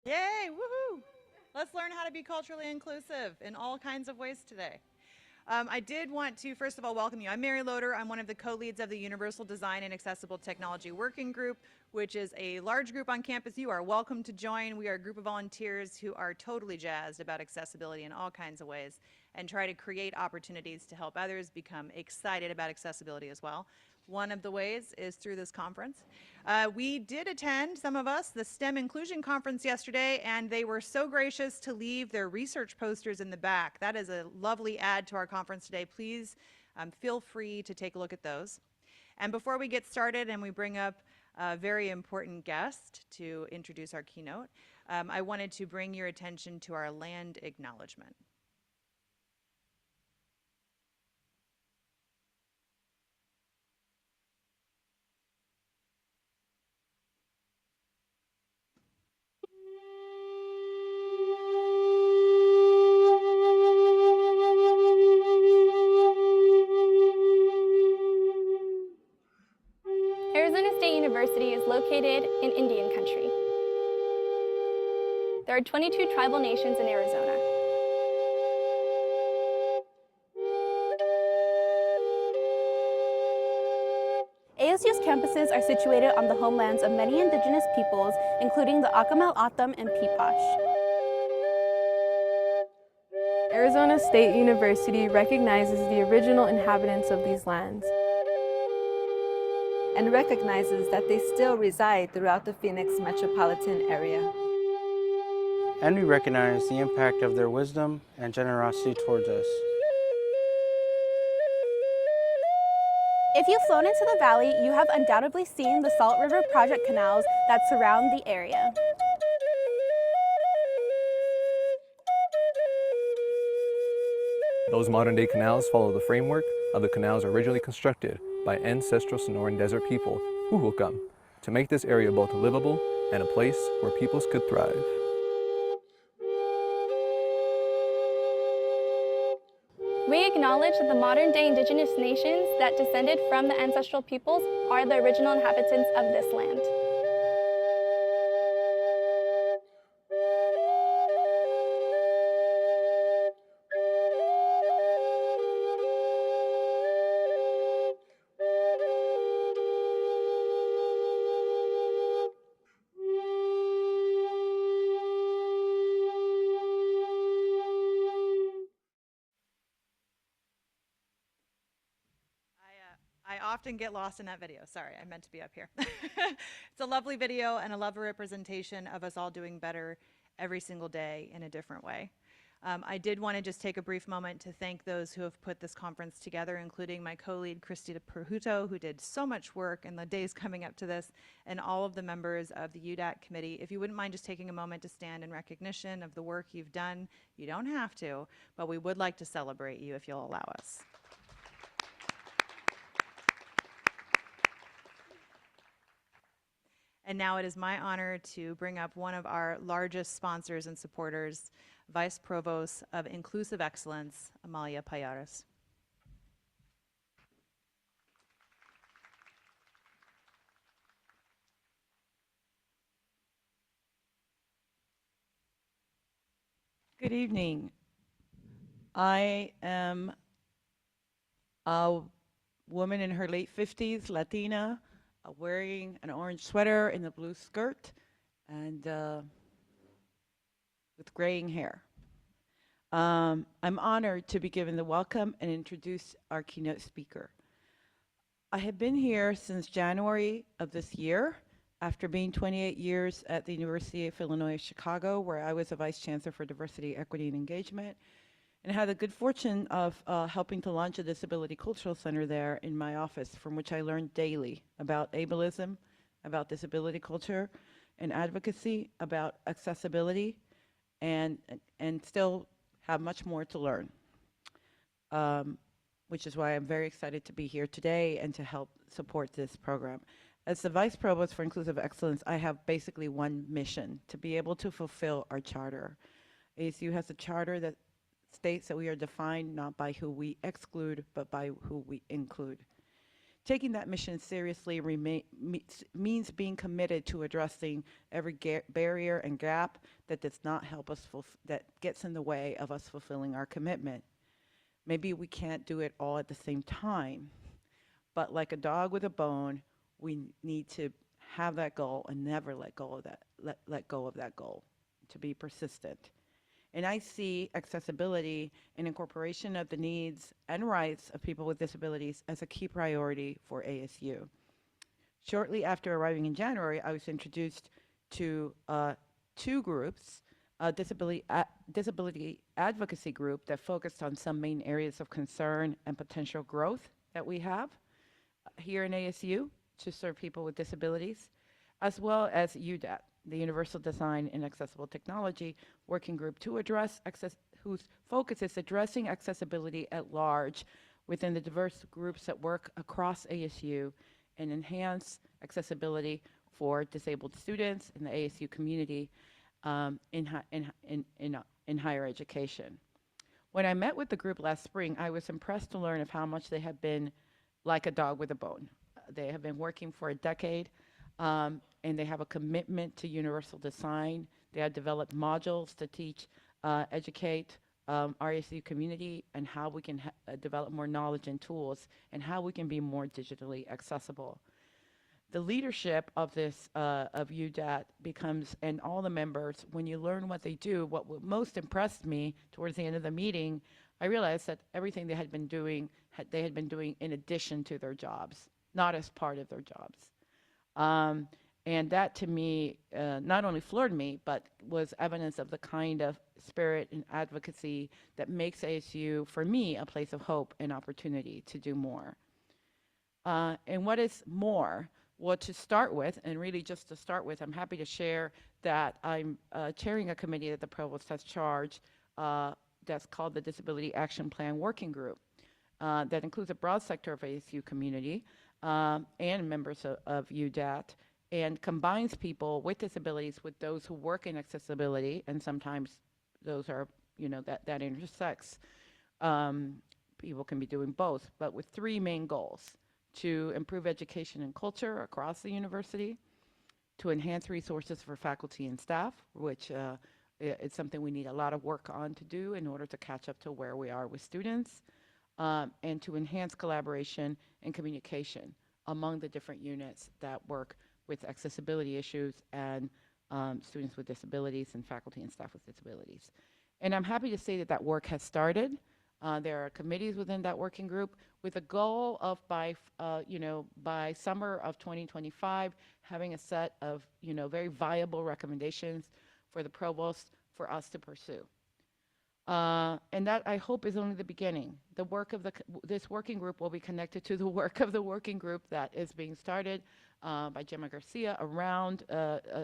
Yay, woohoo! Let's learn how to be culturally inclusive in all kinds of ways today. I did want to, first of all, welcome you. I'm Mary Loader. I'm one of the co-leads of the Universal Design and Accessible Technology Working Group, which is a large group on campus. You are welcome to join. We are a group of volunteers who are totally jazzed about accessibility in all kinds of ways and try to create opportunities to help others become excited about accessibility as well. One of the ways is through this conference. We did attend, some of us, the STEM Inclusion Conference yesterday, and they were so gracious to leave their research posters in the back. That is a lovely add to our conference today. Please feel free to take a look at those. And before we get started and we bring up a very important guest to introduce our keynote, I wanted to bring your attention to our land acknowledgement. Arizona State University is located in Indian Country. There are 22 tribal nations in Arizona. ASU's campuses are situated on the homelands of many indigenous peoples, including the Akimel, O'odham, and Peepash. Arizona State University recognizes the original inhabitants of these lands and recognizes that they still reside throughout the Phoenix metropolitan area. And we recognize the impact of their wisdom and generosity towards us. If you've flown into the valley, you have undoubtedly seen the Salt River Project canals that surround the area. Those modern-day canals follow the framework of the canals originally constructed by ancestral Sonoran Desert people, Huhulkam, to make this area both livable and a place where peoples could thrive. We acknowledge that the modern-day indigenous nations that descended from the ancestral peoples are the original inhabitants of this land. I often get lost in that video. Sorry, I meant to be up here. It's a lovely video and a lovely representation of us all doing better every single day in a different way. I did want to just take a brief moment to thank those who have put this conference together, including my co-lead, Christina Perhuto, who did so much work in the days coming up to this, and all of the members of the UDAC committee. If you wouldn't mind just taking a moment to stand in recognition of the work you've done, you don't have to, but we would like to celebrate you if you'll allow us. And now it is my honor to bring up one of our largest sponsors and supporters, Vice Provost of Inclusive Excellence, Amalia Payares. Good evening. I am a woman in her late 50s, Latina, wearing an orange sweater and a blue skirt and with graying hair. I'm honored to be given the welcome and introduce our keynote speaker. I have been here since January of this year after being 28 years at the University of Illinois Chicago, where I was a vice chancellor for diversity, equity, and engagement, and had the good fortune of helping to launch a disability cultural center there in my office, from which I learned daily about ableism, about disability culture and advocacy, about accessibility, and still have much more to learn, which is why I'm very excited to be here today and to help support this program. As the Vice Provost for Inclusive Excellence, I have basically one mission: to be able to fulfill our charter. ASU has a charter that states that we are defined not by who we exclude, but by who we include. Taking that mission seriously means being committed to addressing every barrier and gap that does not help us, that gets in the way of us fulfilling our commitment. Maybe we can't do it all at the same time, but like a dog with a bone, we need to have that goal and never let go of that, let go of that goal, to be persistent. And I see accessibility and incorporation of the needs and rights of people with disabilities as a key priority for ASU. Shortly after arriving in January, I was introduced to two groups, a disability advocacy group that focused on some main areas of concern and potential growth that we have here in ASU to serve people with disabilities, as well as UDAT, the Universal Design and Accessible Technology Working Group, to address whose focus is addressing accessibility at large within the diverse groups that work across ASU and enhance accessibility for disabled students in the ASU community in higher education. When I met with the group last spring, I was impressed to learn of how much they have been like a dog with a bone. They have been working for a decade, and they have a commitment to universal design. They have developed modules to teach, educate our ASU community and how we can develop more knowledge and tools and how we can be more digitally accessible. The leadership of this, of UDAT becomes, and all the members, when you learn what they do, what most impressed me towards the end of the meeting, I realized that everything they had been doing, they had been doing in addition to their jobs, not as part of their jobs. And that to me, not only floored me, but was evidence of the kind of spirit and advocacy that makes ASU, for me, a place of hope and opportunity to do more. And what is more? Well, to start with, and really just to start with, I'm happy to share that I'm chairing a committee that the Provost has charged that's called the Disability Action Plan Working Group that includes a broad sector of ASU community and members of UDAT, and combines people with disabilities with those who work in accessibility, and sometimes those are, that intersects. People can be doing both, but with three main goals: to improve education and culture across the university, to enhance resources for faculty and staff, which it's something we need a lot of work on to do in order to catch up to where we are with students, and to enhance collaboration and communication among the different units that work with accessibility issues and students with disabilities and faculty and staff with disabilities. And I'm happy to say that that work has started. There are committees within that working group with a goal of by summer of 2025, having a set of, very viable recommendations for the provost for us to pursue. And that, I hope, is only the beginning. The work of this working group will be connected to the work of the working group that is being started by Gemma Garcia around,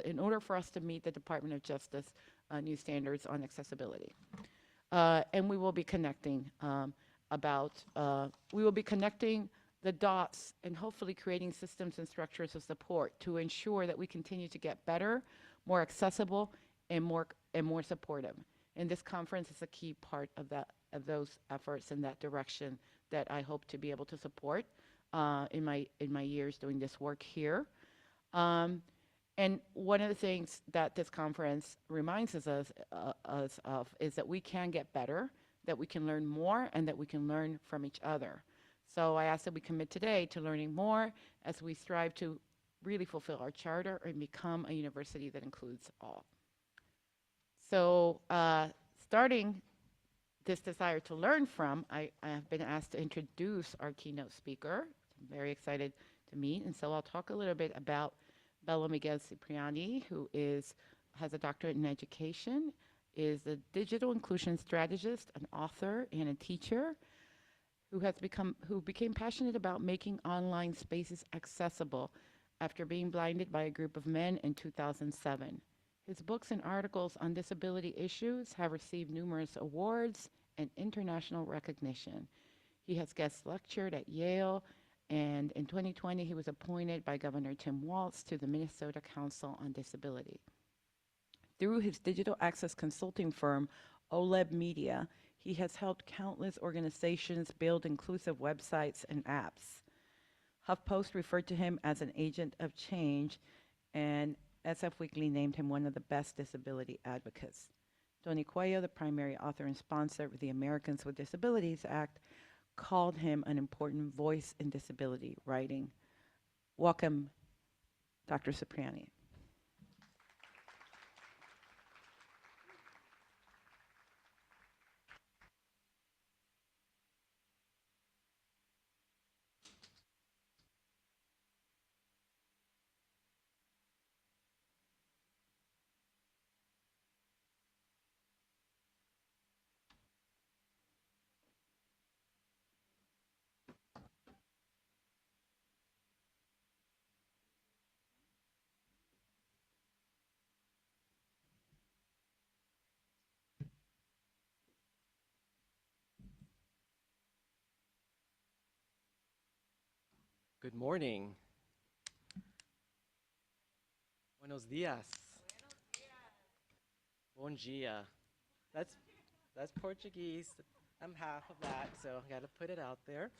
in order for us to meet the Department of Justice new standards on accessibility. And we will be connecting we will be connecting the dots and hopefully creating systems and structures of support to ensure that we continue to get better, more accessible, and more supportive. And this conference is a key part of those efforts and that direction that I hope to be able to support in my years doing this work here. And one of the things that this conference reminds us of is that we can get better, that we can learn more, and that we can learn from each other. So I ask that we commit today to learning more as we strive to really fulfill our charter and become a university that includes all. So starting this desire to learn from, I have been asked to introduce our keynote speaker. I'm very excited to meet, and so I'll talk a little bit about Belo Cipriani, who has a doctorate in education, is a digital inclusion strategist, an author, and a teacher who became passionate about making online spaces accessible after being blinded by a group of men in 2007. His books and articles on disability issues have received numerous awards and international recognition. He has guest lectured at Yale, and in 2020, he was appointed by Governor Tim Walz to the Minnesota Council on Disability. Through his digital access consulting firm, OLEB Media, he has helped countless organizations build inclusive websites and apps. HuffPost referred to him as an agent of change, and SF Weekly named him one of the best disability advocates. Tony Cuello, the primary author and sponsor of the Americans with Disabilities Act, called him an important voice in disability writing. Welcome, Dr. Cipriani. Good morning. Buenos dias. Bom dia. That's Portuguese. I'm half of that, so I gotta put it out there.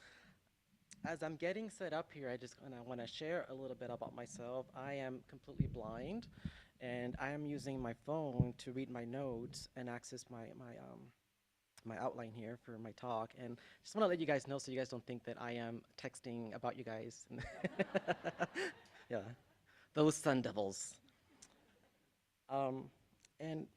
As I'm getting set up here, I want to share a little bit about myself. I am completely blind, and I am using my phone to read my notes and access my outline here for my talk. And just want to let you guys know so you guys don't think that I am texting about you guys. Yeah, those Sun Devils. And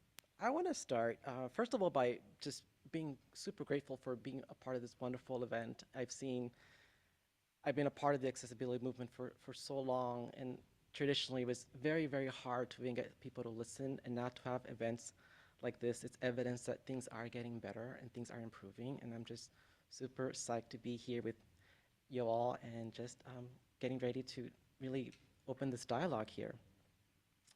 I want to start, first of all, by just being super grateful for being a part of this wonderful event. I've been a part of the accessibility movement for so long, and traditionally it was very, very hard to even get people to listen, and now to have events like this, it's evidence that things are getting better and things are improving, and I'm just super psyched to be here with you all and just getting ready to really open this dialogue here.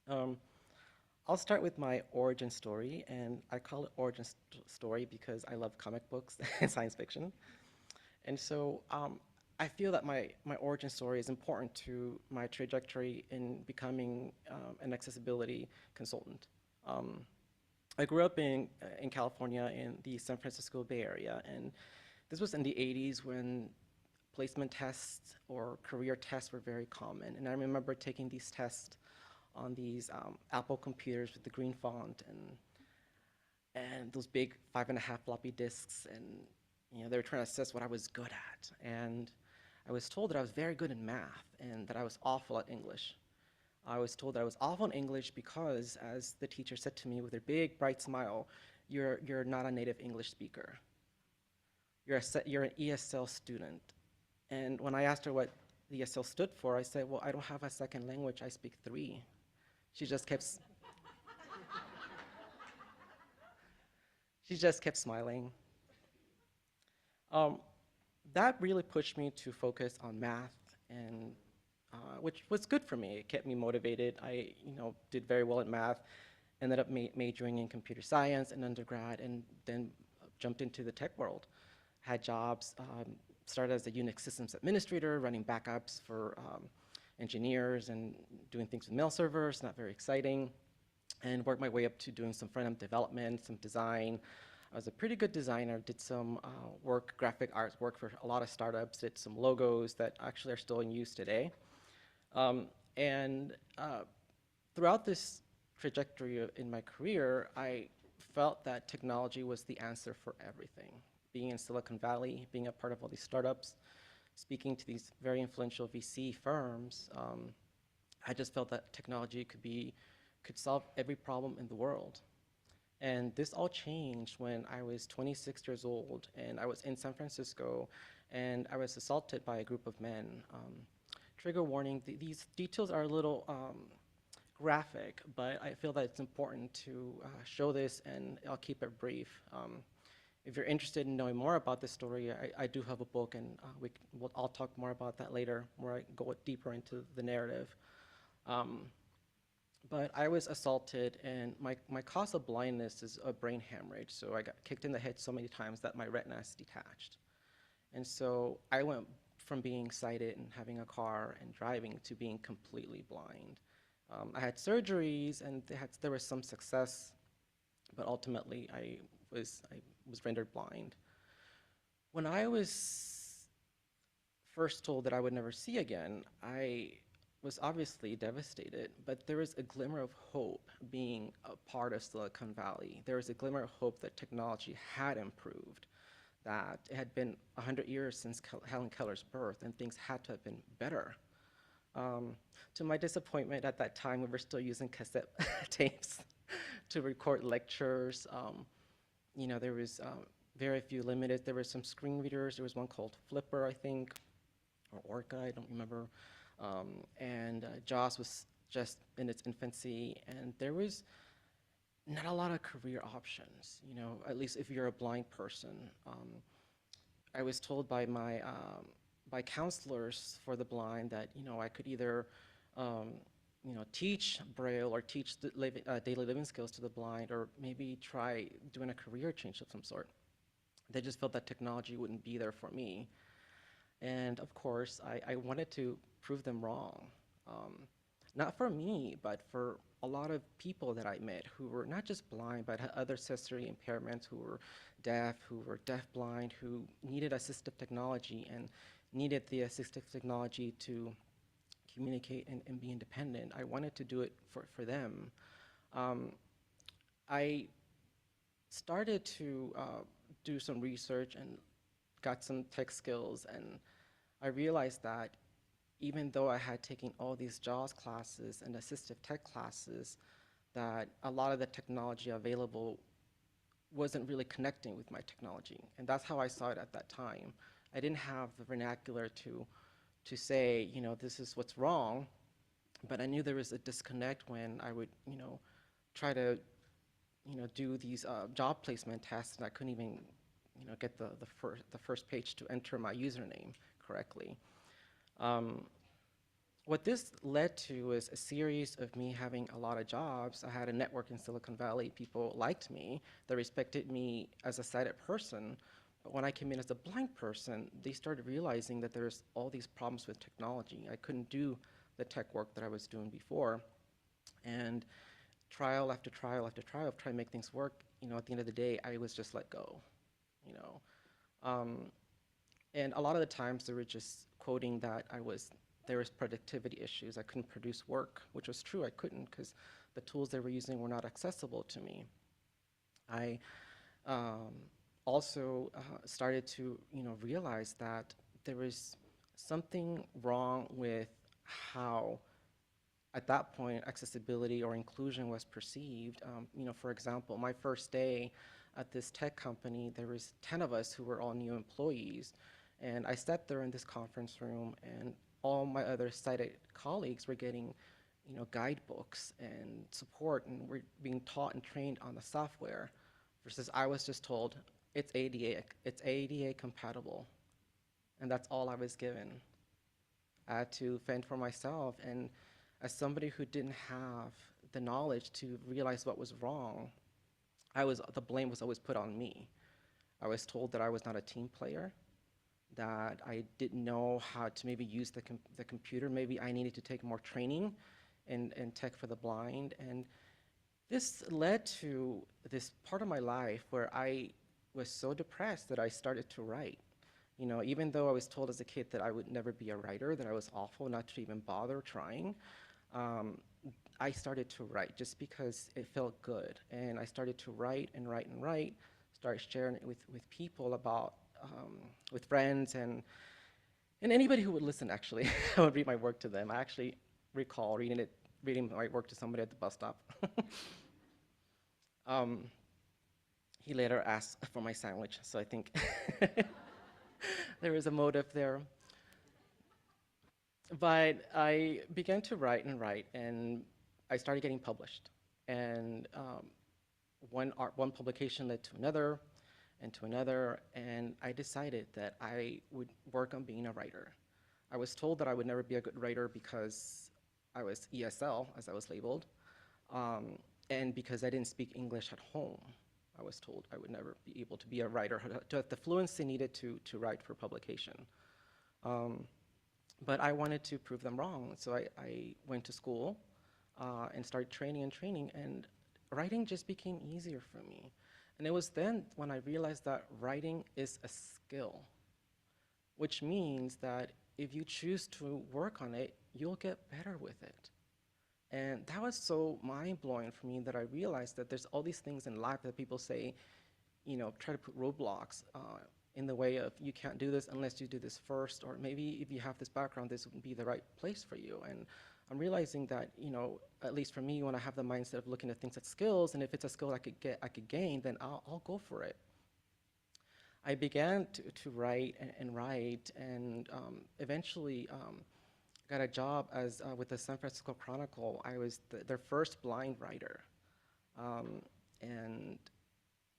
I'll start with my origin story, and I call it origin story because I love comic books and science fiction. And so I feel that my origin story is important to my trajectory in becoming an accessibility consultant. I grew up in California in the San Francisco Bay Area, and this was in the 80s when placement tests or career tests were very common. And I remember taking these tests on these Apple computers with the green font and those big 5.5 floppy disks, and they were trying to assess what I was good at. And I was told that I was very good in math and that I was awful at English. I was told that I was awful in English because, as the teacher said to me with her big bright smile, you're not a native English speaker. You're an ESL student. And when I asked her what the ESL stood for, I said, well, I don't have a second language, I speak 3. She just kept smiling. That really pushed me to focus on math, and which was good for me. It kept me motivated. I did very well at math, ended up majoring in computer science in undergrad, and then jumped into the tech world. Had jobs, started as a Unix systems administrator, running backups for engineers and doing things with mail servers, not very exciting, and worked my way up to doing some front-end development, some design. I was a pretty good designer, did some graphic arts work for a lot of startups, did some logos that actually are still in use today. Throughout this trajectory in my career, I felt that technology was the answer for everything. Being in Silicon Valley, being a part of all these startups, speaking to these very influential VC firms, I just felt that technology could solve every problem in the world. And this all changed when I was 26 years old, and I was in San Francisco, and I was assaulted by a group of men. Trigger warning, these details are a little graphic, but I feel that it's important to show this, and I'll keep it brief. If you're interested in knowing more about this story, I do have a book, and I'll talk more about that later, where I go deeper into the narrative. But I was assaulted, and my cause of blindness is a brain hemorrhage. So I got kicked in the head so many times that my retina is detached. And so I went from being sighted and having a car and driving to being completely blind. I had surgeries, and there was some success, but ultimately I was rendered blind. When I was first told that I would never see again, I was obviously devastated, but there was a glimmer of hope being a part of Silicon Valley. There was a glimmer of hope that technology had improved, that it had been 100 years since Helen Keller's birth, and things had to have been better. To my disappointment, at that time, we were still using cassette tapes to record lectures. You know, there was very few limited. There were some screen readers. There was one called Flipper, I think, or Orca, I don't remember. And JAWS was just in its infancy, and there was not a lot of career options, you know, at least if you're a blind person. I was told by my by counselors for the blind that, you know, I could either you know, teach Braille or teach the daily living skills to the blind, or maybe try doing a career change of some sort. They just felt that technology wouldn't be there for me. And of course, I wanted to prove them wrong. Not for me, but for a lot of people that I met who were not just blind, but had other sensory impairments, who were deaf-blind, who needed assistive technology and needed the assistive technology to communicate and be independent. I wanted to do it for them. I started to do some research and got some tech skills, and I realized that even though I had taken all these JAWS classes and assistive tech classes, that a lot of the technology available wasn't really connecting with my technology. And that's how I saw it at that time. I didn't have the vernacular to say, you know, this is what's wrong, but I knew there was a disconnect when I would, you know, try to, you know, do these job placement tests, and I couldn't even, you know, get the first page to enter my username correctly. What this led to was a series of me having a lot of jobs. I had a network in Silicon Valley. People liked me. They respected me as a sighted person. But when I came in as a blind person, they started realizing that there's all these problems with technology. I couldn't do the tech work that I was doing before. And trial after trial after trial of trying to make things work, you know, at the end of the day, I was just let go, you know. And a lot of the times they were just quoting that there was productivity issues. I couldn't produce work, which was true. I couldn't, because the tools they were using were not accessible to me. I also started to, you know, realize that there was something wrong with how, at that point, accessibility or inclusion was perceived. You know, for example, my first day at this tech company, there was 10 of us who were all new employees. And I sat there in this conference room, and all my other sighted colleagues were getting, you know, guidebooks and support, and were being taught and trained on the software, versus I was just told, it's ADA compatible. And that's all I was given. I had to fend for myself, and as somebody who didn't have the knowledge to realize what was wrong, the blame was always put on me. I was told that I was not a team player, that I didn't know how to maybe use the computer. Maybe I needed to take more training in tech for the blind. And this led to this part of my life where I was so depressed that I started to write. You know, even though I was told as a kid that I would never be a writer, that I was awful not to even bother trying, I started to write just because it felt good. And I started to write and write and write, started sharing it with people about, with friends and anybody who would listen, actually. I would read my work to them. I actually recall reading my work to somebody at the bus stop. He later asked for my sandwich, so I think there was a motive there. But I began to write, and I started getting published. And one publication led to another, and to another, and I decided that I would work on being a writer. I was told that I would never be a good writer because I was ESL, as I was labeled, and because I didn't speak English at home. I was told I would never be able to be a writer, to have the fluency needed to write for publication. But I wanted to prove them wrong, so I went to school and started training, and writing just became easier for me. And it was then when I realized that writing is a skill, which means that if you choose to work on it, you'll get better with it. And that was so mind-blowing for me that I realized that there's all these things in life that people say, try to put roadblocks in the way of you can't do this unless you do this first, or maybe if you have this background, this wouldn't be the right place for you. And I'm realizing that, at least for me, when I have the mindset of looking at things as skills, and if it's a skill I could gain, then I'll go for it. I began to write and write, and eventually got a job as with the San Francisco Chronicle. I was their first blind writer, and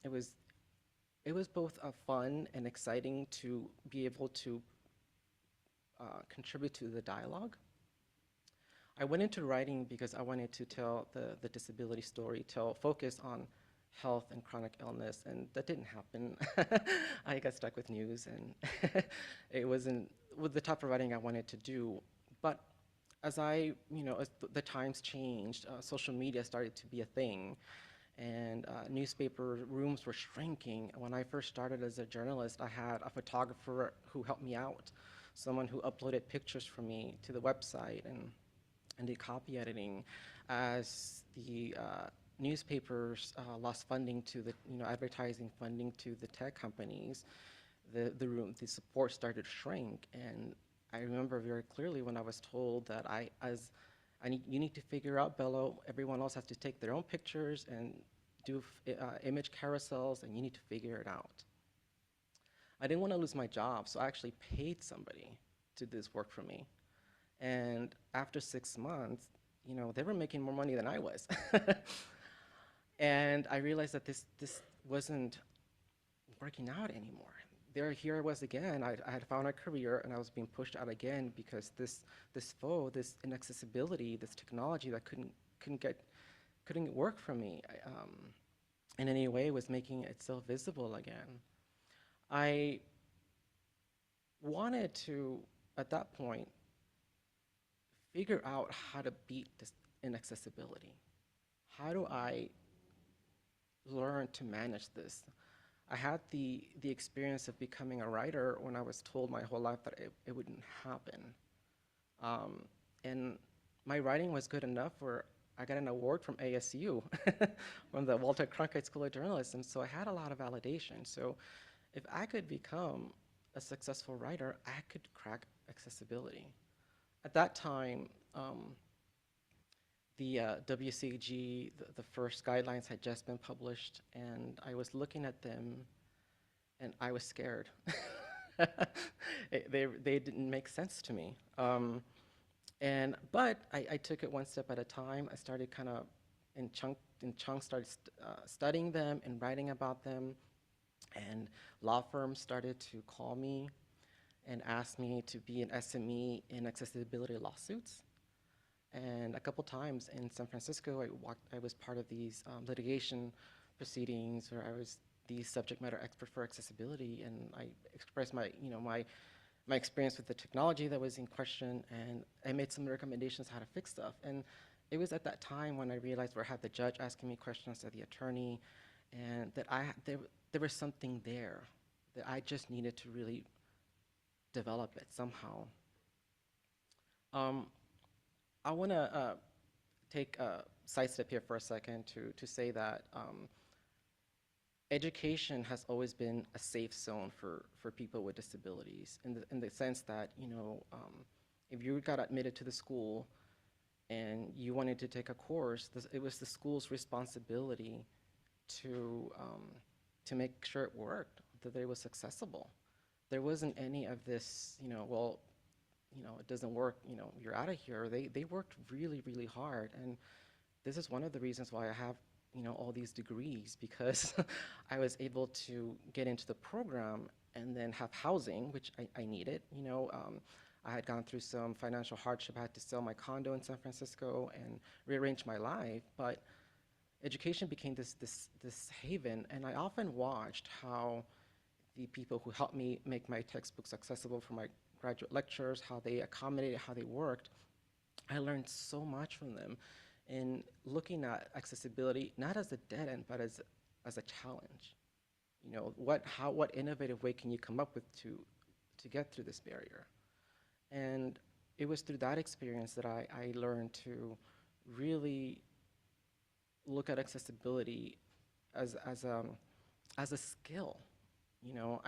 it was both fun and exciting to be able to contribute to the dialogue. I went into writing because I wanted to tell the disability story, focus on health and chronic illness, and that didn't happen. I got stuck with news, and it wasn't with the type of writing I wanted to do. But as as the times changed, social media started to be a thing, and newspaper rooms were shrinking. When I first started as a journalist, I had a photographer who helped me out, someone who uploaded pictures for me to the website and did copy editing. As the newspapers lost funding to the advertising funding to the tech companies, the support started to shrink. And I remember very clearly when I was told that you need to figure out, Belo, everyone else has to take their own pictures and do image carousels, and you need to figure it out. I didn't want to lose my job, so I actually paid somebody to do this work for me. And after 6 months, they were making more money than I was. And I realized that this wasn't working out anymore. Here I was again. I had found a career, and I was being pushed out again because this inaccessibility, this technology that couldn't work for me in any way, was making itself visible again. I wanted to, at that point, figure out how to beat this inaccessibility. How do I learn to manage this? I had the experience of becoming a writer when I was told my whole life that it wouldn't happen. And my writing was good enough where I got an award from ASU, from the Walter Cronkite School of Journalism, so I had a lot of validation. So if I could become a successful writer, I could crack accessibility. At that time, the WCAG, the first guidelines had just been published, and I was looking at them, and I was scared. They didn't make sense to me. But I took it one step at a time. I started kind of in chunks, started studying them and writing about them, and law firms started to call me and ask me to be an SME in accessibility lawsuits. And a couple times in San Francisco, I was part of these litigation proceedings where I was the subject matter expert for accessibility, and I expressed my experience with the technology that was in question, and I made some recommendations how to fix stuff. And it was at that time when I realized where I had the judge asking me questions as the attorney, and that there was something there that I just needed to really develop it somehow. I want to take a sidestep here for a second to say that education has always been a safe zone for people with disabilities, in the sense that, if you got admitted to the school and you wanted to take a course, it was the school's responsibility to make sure it worked, that it was accessible. There wasn't any of this, well, it doesn't work, you're out of here. They worked really, really hard. And this is one of the reasons why I have, all these degrees, because I was able to get into the program and then have housing, which I needed. I had gone through some financial hardship. I had to sell my condo in San Francisco and rearrange my life. But education became this haven. And I often watched how the people who helped me make my textbooks accessible for my graduate lectures, how they accommodated, how they worked. I learned so much from them in looking at accessibility, not as a dead end, but as a challenge. What innovative way can you come up with to get through this barrier? And it was through that experience that I learned to really look at accessibility as a skill. You know,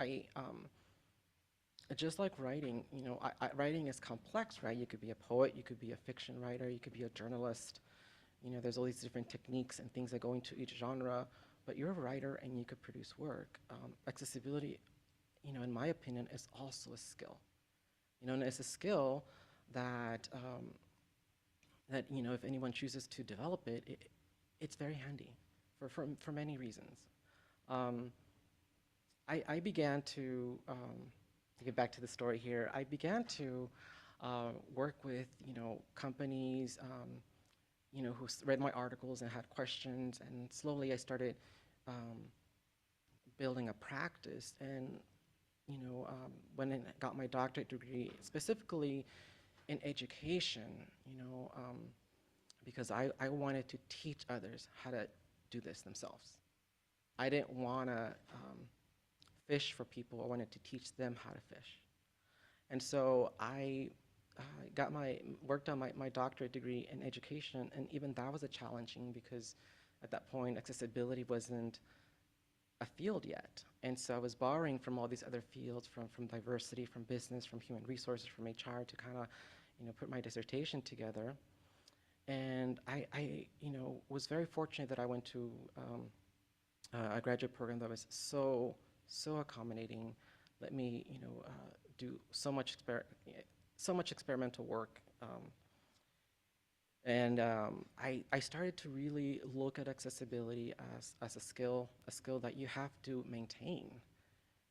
just like writing, you know, writing is complex, right? You could be a poet, you could be a fiction writer, you could be a journalist. You know, there's all these different techniques and things that go into each genre, but you're a writer and you could produce work. Accessibility, you know, in my opinion, is also a skill. You know, and it's a skill that, you know, if anyone chooses to develop it, it's very handy for many reasons. I began to get back to the story here, I began to work with, you know, companies, you know, who read my articles and had questions, and slowly I started building a practice. And, you know, when I got my doctorate degree, specifically in education, you know, because I wanted to teach others how to do this themselves. I didn't want to fish for people. I wanted to teach them how to fish. And so I worked on my doctorate degree in education, and even that was a challenging because at that point accessibility wasn't a field yet. And so I was borrowing from all these other fields, from diversity, from business, from human resources, from HR, to kind of, you know, put my dissertation together. And I you know, was very fortunate that I went to a graduate program that was so accommodating, let me, you know, do so much experimental work. I started to really look at accessibility as a skill that you have to maintain,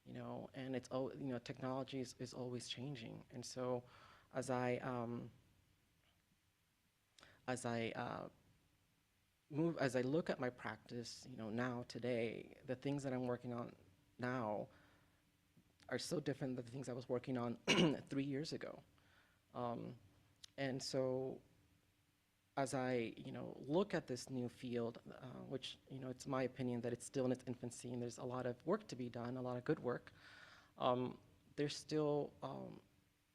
you know, and it's, you know, technology is always changing. And so as I look at my practice, you know, now, today, the things that I'm working on now are so different than the things I was working on 3 years ago. And so as I, you know, look at this new field, which, you know, it's my opinion that it's still in its infancy and there's a lot of work to be done, a lot of good work, there's still,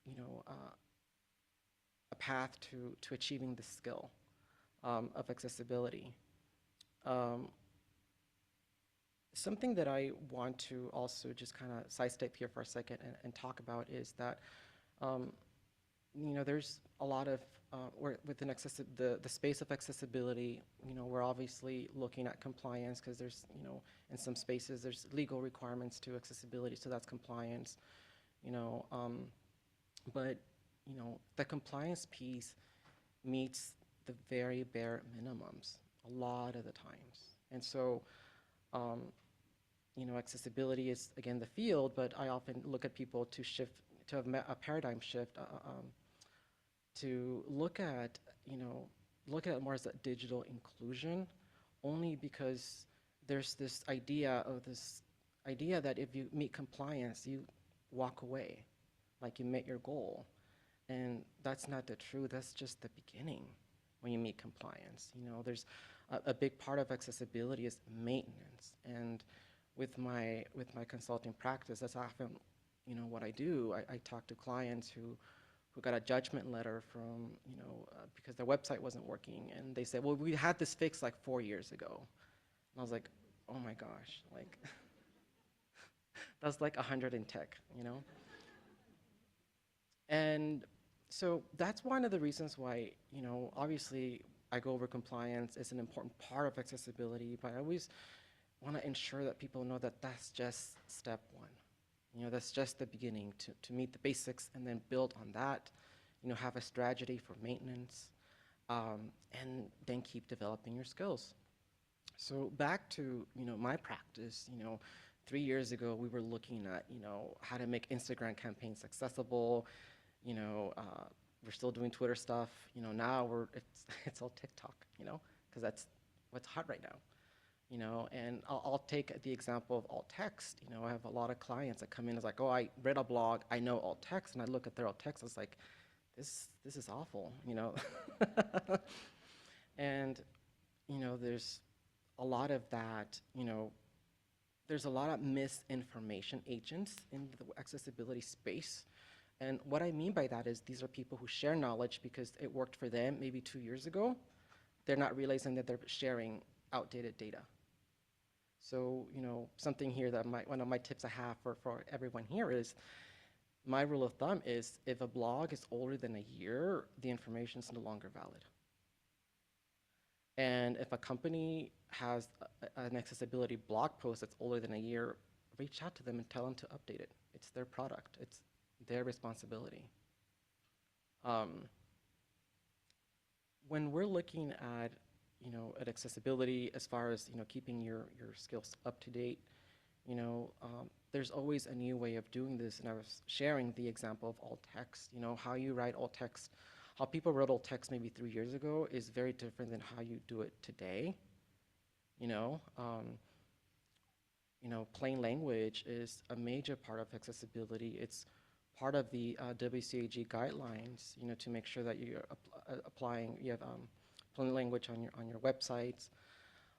you know, a path to achieving this skill of accessibility. Something that I want to also just kind of sidestep here for a second and talk about is that, you know, there's a lot of, within the space of accessibility, you know, we're obviously looking at compliance because there's, you know, in some spaces there's legal requirements to accessibility, so that's compliance, you know, but, you know, the compliance piece meets the very bare minimums a lot of the times. And so, you know, accessibility is, again, the field, but I often look at people to have a paradigm shift, to look at, you know, look at it more as a digital inclusion, only because there's this idea that if you meet compliance, you walk away, like you met your goal. And that's not the truth, that's just the beginning when you meet compliance. You know, there's a big part of accessibility is maintenance. And with my consulting practice, that's often, you know, what I do. I talk to clients who got a judgment letter from, you know, because their website wasn't working, and they said, well, we had this fixed like 4 years ago. And I was like, oh my gosh, like, that's like 100 in tech, you know? And so that's one of the reasons why, you know, obviously I go over compliance. It's an important part of accessibility, but I always want to ensure that people know that that's just step one. You know, that's just the beginning, to meet the basics and then build on that, you know, have a strategy for maintenance, and then keep developing your skills. So back to, you know, my practice, you know, 3 years ago, we were looking at, you know, how to make Instagram campaigns accessible. You know, we're still doing Twitter stuff. You know, now it's all TikTok, you know, because that's what's hot right now. You know, and I'll take the example of alt text. You know, I have a lot of clients that come in as like, oh, I read a blog, I know alt text, and I look at their alt text, I was like, this is awful, you know. And, you know, there's a lot of that, you know, there's a lot of misinformation agents in the accessibility space. And what I mean by that is these are people who share knowledge because it worked for them maybe 2 years ago. They're not realizing that they're sharing outdated data. So, something here that one of my tips I have for everyone here is, my rule of thumb is if a blog is older than a year, the information is no longer valid. And if a company has an accessibility blog post that's older than a year, reach out to them and tell them to update it. It's their product. It's their responsibility. When we're looking at, at accessibility as far as, keeping your skills up to date, there's always a new way of doing this. And I was sharing the example of alt text, how you write alt text. How people wrote alt text maybe 3 years ago is very different than how you do it today. Plain language is a major part of accessibility. It's part of the WCAG guidelines, to make sure that you're applying, you have plain language on your websites,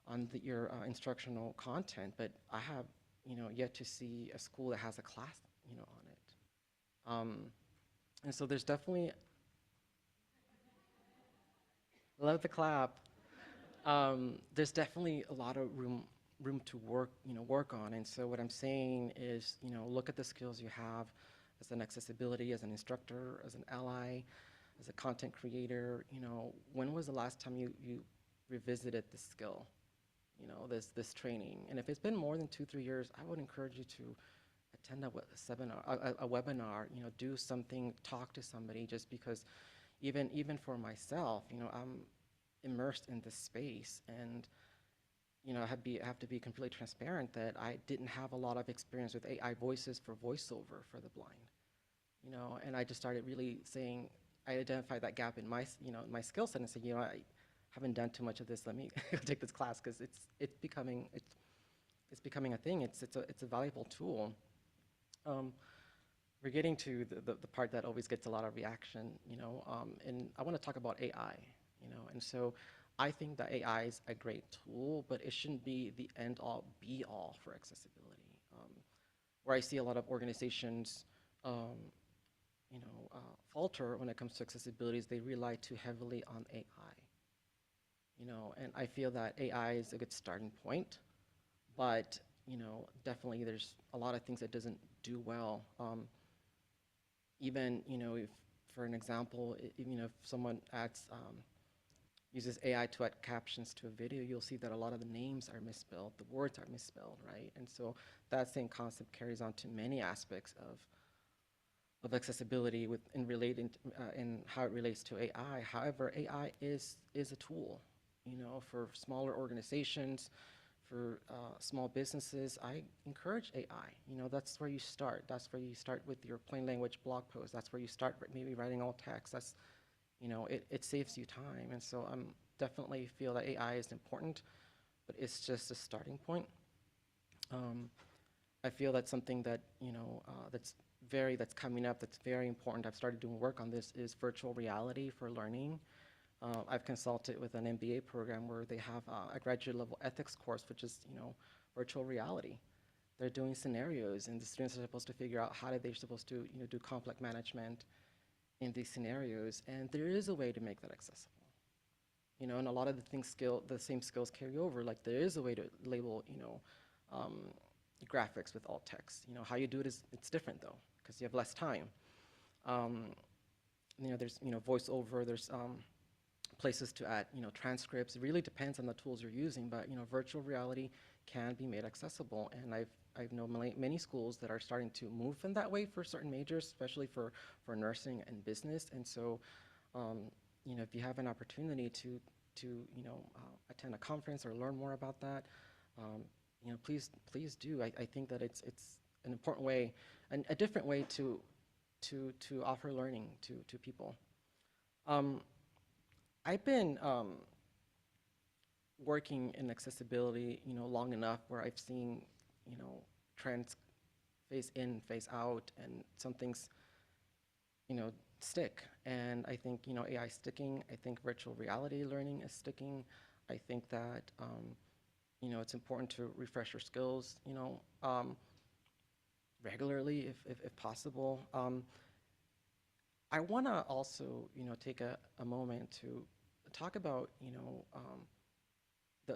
on your instructional content. But I have, yet to see a school that has a class, on it. And so there's definitely, love the clap. There's definitely a lot of room to work on. And so what I'm saying is, look at the skills you have as an accessibility, as an instructor, as an ally, as a content creator. When was the last time you revisited this skill, this training? And if it's been more than 2-3 years, I would encourage you to attend a webinar, do something, talk to somebody, just because even for myself, I'm immersed in this space, and I have to be completely transparent that I didn't have a lot of experience with AI voices for voiceover for the blind, and I just started really saying, I identified that gap in my skill set and said, I haven't done too much of this. Let me take this class, because it's becoming a thing. It's a valuable tool. We're getting to the part that always gets a lot of reaction, and I want to talk about AI, and so I think that AI is a great tool, but it shouldn't be the end-all, be-all for accessibility. Where I see a lot of organizations, falter when it comes to accessibility is they rely too heavily on AI. And I feel that AI is a good starting point, but definitely there's a lot of things that doesn't do well. Even if, for an example, if someone uses AI to add captions to a video, you'll see that a lot of the names are misspelled, the words are misspelled, right? And so that same concept carries on to many aspects of accessibility in how it relates to AI. However, AI is a tool, for smaller organizations, for small businesses. I encourage AI. That's where you start. That's where you start with your plain language blog post. That's where you start maybe writing alt text. That's, it saves you time. And so I'm definitely feel that AI is important, but it's just a starting point. I feel that's something that, that's coming up, that's very important. I've started doing work on this, is virtual reality for learning. I've consulted with an MBA program where they have a graduate level ethics course, which is, virtual reality. They're doing scenarios, and the students are supposed to figure out how they're supposed to, do conflict management in these scenarios. And there is a way to make that accessible. And a lot of the same skills carry over. Like, there is a way to label, graphics with alt text. How you do it it's different though, because you have less time. There's, voiceover, there's places to add, transcripts. It really depends on the tools you're using, but, virtual reality can be made accessible. And I know many schools that are starting to move in that way for certain majors, especially for nursing and business. And so, if you have an opportunity to attend a conference or learn more about that, please do. I think that it's an important way, and a different way to offer learning to people. I've been working in accessibility, long enough where I've seen, trends phase in, phase out, and some things, stick. And I think, AI is sticking. I think virtual reality learning is sticking. I think that, it's important to refresh your skills, regularly if possible. I want to also, take a moment to talk about,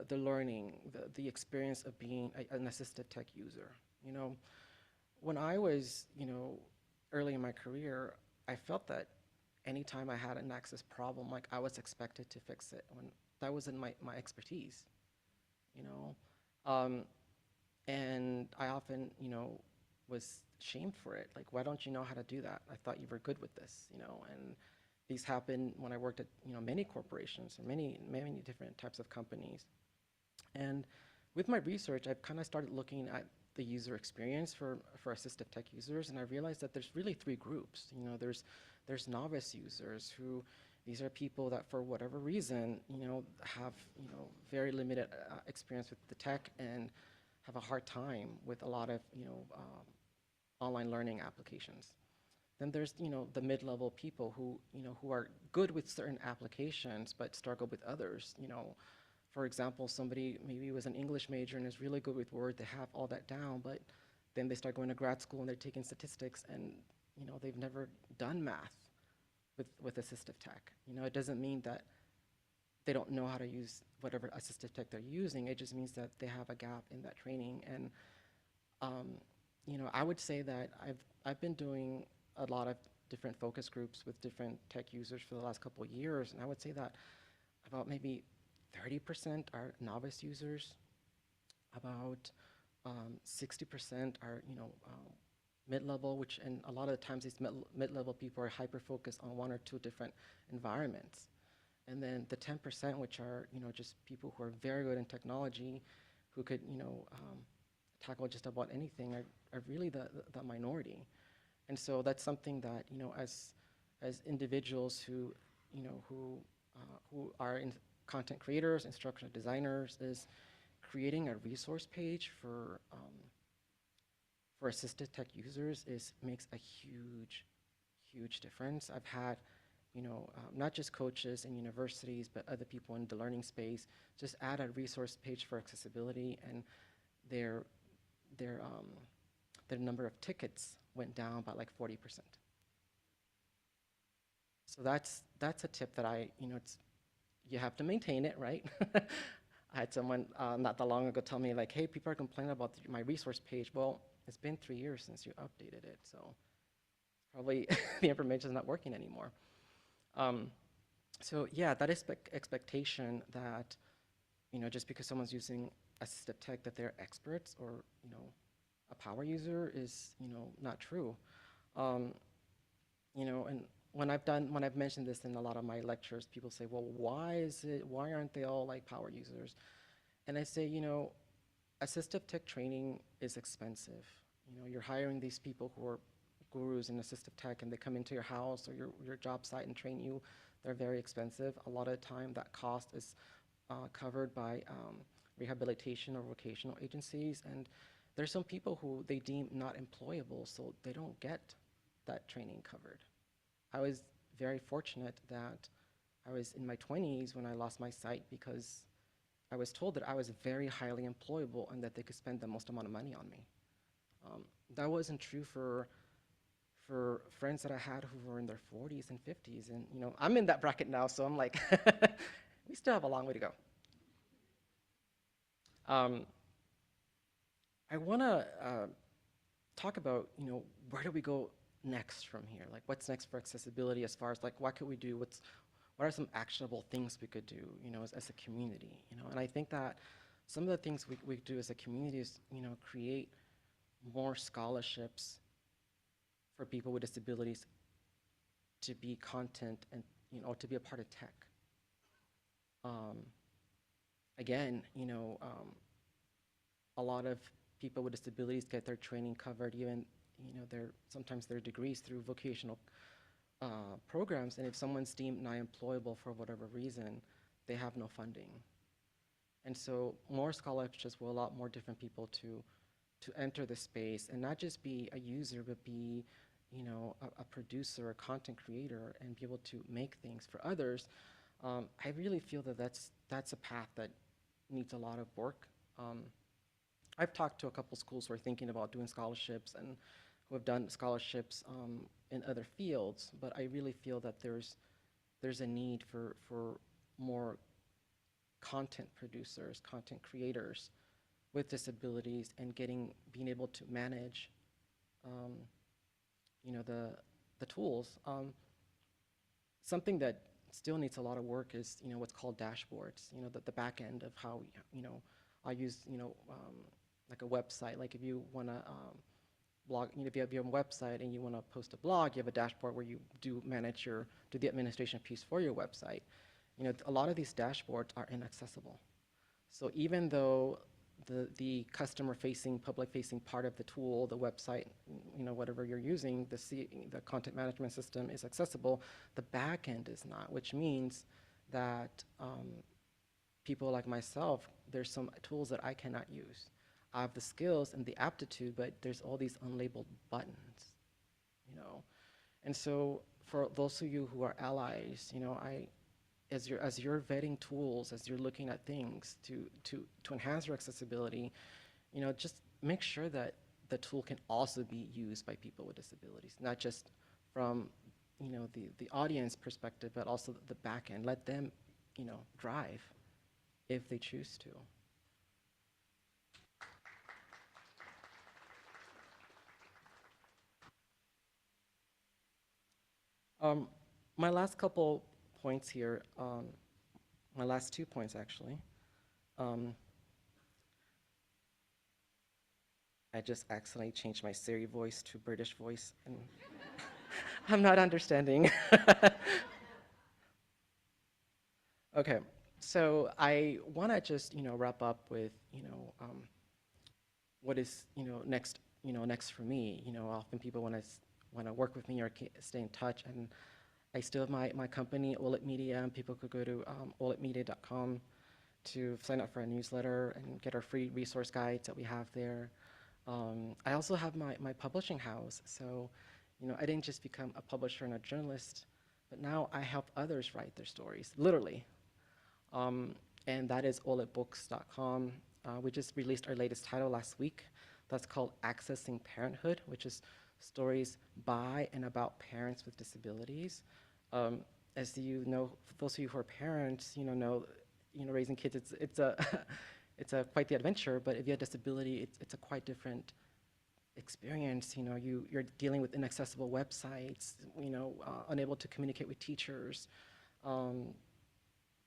the learning, the experience of being an assistive tech user. You know, when I was, early in my career, I felt that anytime I had an access problem, like I was expected to fix it when that wasn't my expertise, you know. Um, and I often, was shamed for it. Like, why don't you know how to do that? I thought you were good with this, and these happened when I worked at, many corporations or many different types of companies. And with my research, I've kind of started looking at the user experience for assistive tech users, and I realized that there's really three groups. There's novice users who, these are people that for whatever reason, have, very limited experience with the tech and have a hard time with a lot of, online learning applications. Then there's, the mid-level people who are good with certain applications but struggle with others. For example, somebody maybe was an English major and is really good with Word, they have all that down, but then they start going to grad school and they're taking statistics and, they've never done math with assistive tech. It doesn't mean that they don't know how to use whatever assistive tech they're using. It just means that they have a gap in that training. And I would say that I've been doing a lot of different focus groups with different tech users for the last couple of years, and I would say that about maybe 30% are novice users, about 60% are mid-level, and a lot of the times these mid-level people are hyper-focused on one or two different environments. And then the 10%, which are just people who are very good in technology, who could tackle just about anything, are really the minority. And so that's something that as individuals who are in content creators, instructional designers, is creating a resource page for assistive tech users makes a huge difference. I've had not just coaches in universities, but other people in the learning space just add a resource page for accessibility, and their number of tickets went down by like 40%. So that's a tip that you have to maintain it, right? I had someone not that long ago tell me like, hey, people are complaining about my resource page. Well, it's been 3 years since you updated it, so probably the information is not working anymore. So yeah, that expectation that just because someone's using assistive tech that they're experts or a power user is not true. And when I've mentioned this in a lot of my lectures, people say, well, why aren't they all like power users? And I say, assistive tech training is expensive. You're hiring these people who are gurus in assistive tech, and they come into your house or your job site and train you. They're very expensive. A lot of the time that cost is covered by rehabilitation or vocational agencies, and there's some people who they deem not employable, so they don't get that training covered. I was very fortunate that I was in my 20s when I lost my sight because I was told that I was very highly employable and that they could spend the most amount of money on me. That wasn't true for friends that I had who were in their 40s and 50s, and I'm in that bracket now, so I'm like, we still have a long way to go. I want to talk about, where do we go next from here? Like, what's next for accessibility as far as like, what could we do? What are some actionable things we could do, as a community? And I think that some of the things we do as a community is, create more scholarships for people with disabilities to be content and, to be a part of tech. Again, a lot of people with disabilities get their training covered, even, sometimes their degrees through vocational programs, and if someone's deemed not employable for whatever reason, they have no funding. And so more scholarships will allow more different people to enter the space and not just be a user, but be a producer, a content creator, and be able to make things for others. I really feel that that's a path that needs a lot of work. I've talked to a couple schools who are thinking about doing scholarships, and who have done scholarships in other fields, but I really feel that there's a need for more content producers, content creators with disabilities, and being able to manage, you know, the tools. Something that still needs a lot of work is, you know, what's called dashboards. You know, the back end of how, you know, I use, you know, like a website. Like if you want to blog, you know, if you have your website and you want to post a blog, you have a dashboard where you do the administration piece for your website. You know, a lot of these dashboards are inaccessible. So even though the customer-facing, public-facing part of the tool, the website, you know, whatever you're using, the content management system is accessible, the back end is not, which means that people like myself, there's some tools that I cannot use. I have the skills and the aptitude, but there's all these unlabeled buttons, you know. And so for those of you who are allies, you know, as you're vetting tools, as you're looking at things to enhance your accessibility, you know, just make sure that the tool can also be used by people with disabilities, not just from, you know, the audience perspective, but also the back end. Let them, you know, drive if they choose to. My last couple points here, my last 2 points actually. I just accidentally changed my Siri voice to British voice, and I'm not understanding. Okay, so I want to just, you know, wrap up with, you know, what is, you know, next for me. You know, often people want to work with me or stay in touch, and I still have my company, OLET Media, and people could go to oletmedia.com to sign up for a newsletter and get our free resource guides that we have there. I also have my publishing house, so, you know, I didn't just become a publisher and a journalist, but now I help others write their stories, literally. And that is oletbooks.com. We just released our latest title last week. That's called Accessing Parenthood, which is stories by and about parents with disabilities. As you know, for those of you who are parents, you know, raising kids, it's a quite the adventure. But if you have disability, it's a quite different experience. You know, you're dealing with inaccessible websites. You know, unable to communicate with teachers,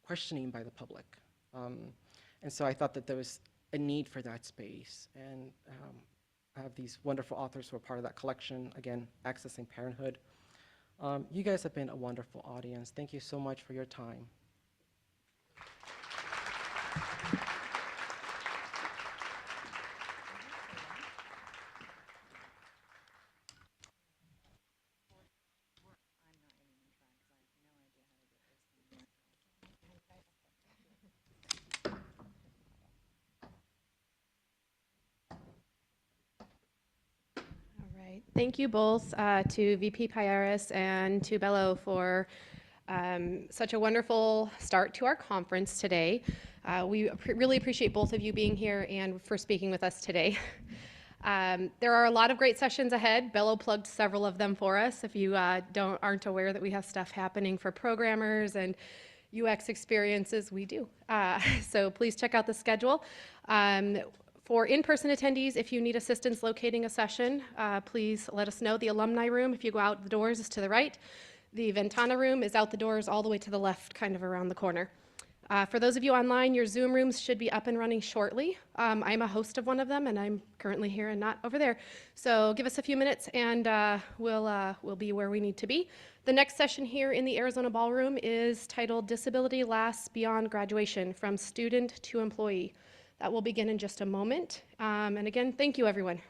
questioning by the public, and so I thought that there was a need for that space, and I have these wonderful authors who are part of that collection. Again, Accessing Parenthood. You guys have been a wonderful audience. Thank you so much for your time. Thank you both to VP Payaris and to Belo for such a wonderful start to our conference today. We really appreciate both of you being here and for speaking with us today. There are a lot of great sessions ahead. Belo plugged several of them for us. If you aren't aware that we have stuff happening for programmers and UX experiences, we do. So please check out the schedule. For in-person attendees, if you need assistance locating a session, please let us know. The alumni room, if you go out the doors, is to the right. The Ventana room is out the doors all the way to the left, kind of around the corner. For those of you online, your Zoom rooms should be up and running shortly. I'm a host of one of them, and I'm currently here and not over there. So give us a few minutes, and we'll be where we need to be. The next session here in the Arizona Ballroom is titled Disability Lasts Beyond Graduation, From Student to Employee. That will begin in just a moment. And again, thank you, everyone.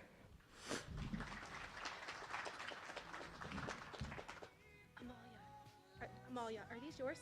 Amalia, are these yours?